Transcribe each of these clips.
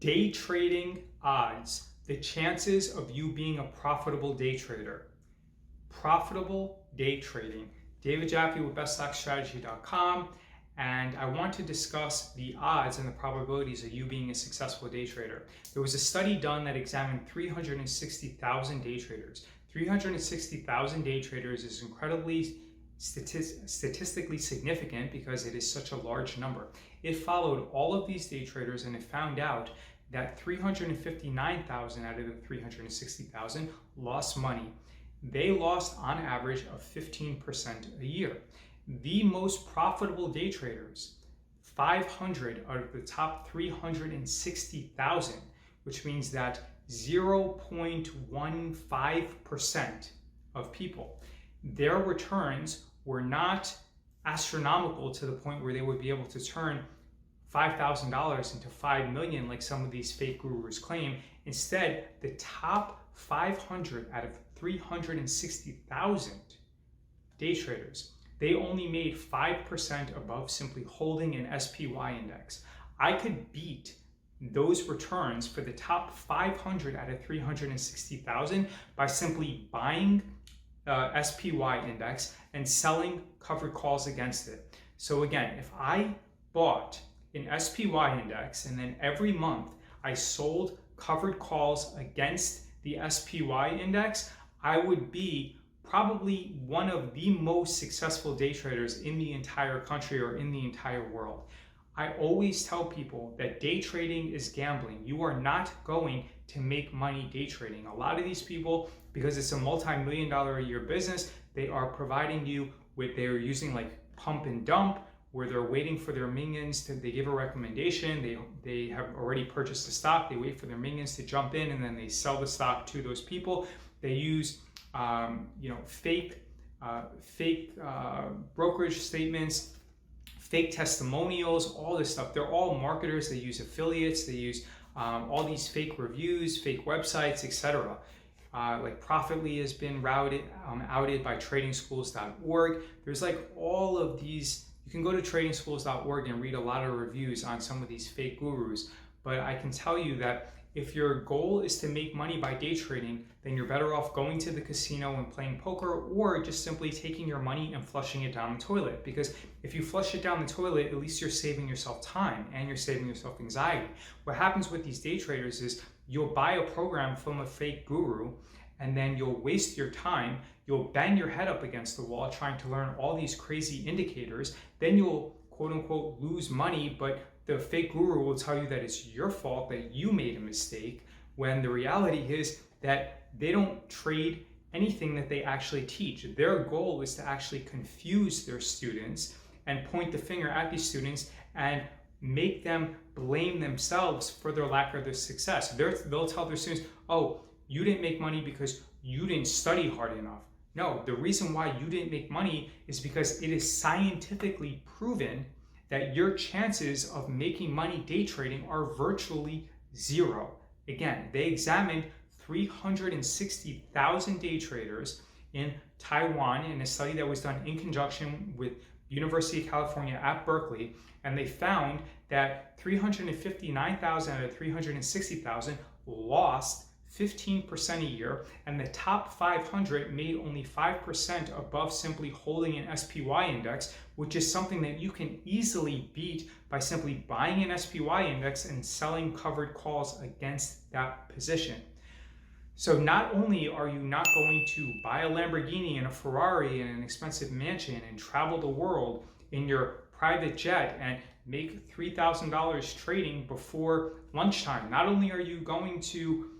Day trading odds, the chances of you being a profitable day trader. Profitable day trading. David Jaffe with beststockstrategy.com, and I want to discuss the odds and the probabilities of you being a successful day trader. There was a study done that examined 360,000 day traders. 360,000 day traders is incredibly statistically significant because it is such a large number. It followed all of these day traders and it found out that 359,000 out of the 360,000 lost money. They lost on average of 15% a year. The most profitable day traders, 500 out of the top 360,000, which means that 0.15% of people, their returns were not astronomical to the point where they would be able to turn $5,000 into $5 million like some of these fake gurus claim. Instead, the top 500 out of 360,000 day traders, they only made 5% above simply holding an SPY index. I could beat those returns for the top 500 out of 360,000 by simply buying SPY index and selling covered calls against it. So again, if I bought an SPY index and then every month I sold covered calls against the SPY index, I would be probably one of the most successful day traders in the entire country or in the entire world. I always tell people that day trading is gambling. You are not going to make money day trading. A lot of these people, because it's a multi-million-dollar a year business, they are providing you with, they're using like pump and dump, where they're waiting for their minions to, they give a recommendation, they have already purchased the stock, they wait for their minions to jump in, and then they sell the stock to those people. They use fake brokerage statements, fake testimonials, all this stuff. They're all marketers. They use affiliates. They use all these fake reviews, fake websites, etc. Like Profitly has been outed by tradingschools.org. There's like all of these. You can go to tradingschools.org and read a lot of reviews on some of these fake gurus. But I can tell you that if your goal is to make money by day trading, then you're better off going to the casino and playing poker, or just simply taking your money and flushing it down the toilet. Because if you flush it down the toilet, at least you're saving yourself time and you're saving yourself anxiety. What happens with these day traders is you'll buy a program from a fake guru, and then you'll waste your time. You'll bang your head up against the wall trying to learn all these crazy indicators. Then you'll quote unquote lose money, but the fake guru will tell you that it's your fault, that you made a mistake, when the reality is that they don't trade anything that they actually teach. Their goal is to actually confuse their students and point the finger at these students and make them blame themselves for their lack of their success. They'll tell their students, oh, you didn't make money because you didn't study hard enough. No, the reason why you didn't make money is because it is scientifically proven that your chances of making money day trading are virtually zero. Again, they examined 360,000 day traders in Taiwan in a study that was done in conjunction with University of California at Berkeley, and they found that 359,000 out of 360,000 lost 15% a year, and the top 500 made only 5% above simply holding an SPY index, which is something that you can easily beat by simply buying an SPY index and selling covered calls against that position. So not only are you not going to buy a Lamborghini and a Ferrari and an expensive mansion and travel the world in your private jet and make $3,000 trading before lunchtime, not only are you going to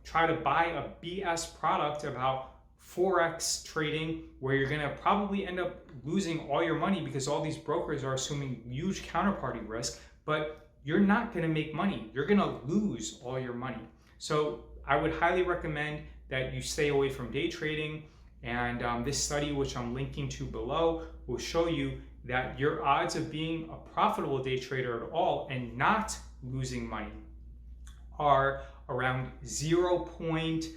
try to buy a BS product about Forex trading where you're going to probably end up losing all your money because all these brokers are assuming huge counterparty risk, but you're not going to make money. You're going to lose all your money. So I would highly recommend that you stay away from day trading. And this study, which I'm linking to below, will show you that your odds of being a profitable day trader at all and not losing money are around 0.3,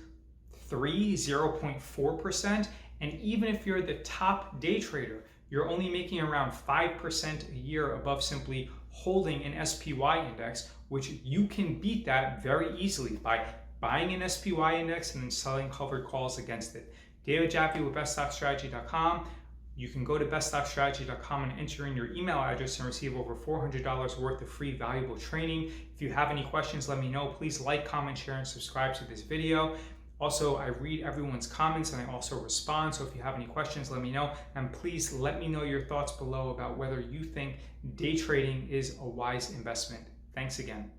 0.4%. And even if you're the top day trader, you're only making around 5% a year above simply holding an SPY index, which you can beat that very easily by buying an SPY index and then selling covered calls against it. David Jaffe with beststockstrategy.com. You can go to beststockstrategy.com and enter in your email address and receive over $400 worth of free valuable training. If you have any questions, let me know. Please like, comment, share, and subscribe to this video. Also, I read everyone's comments and I also respond. So if you have any questions, let me know. And please let me know your thoughts below about whether you think day trading is a wise investment. Thanks again.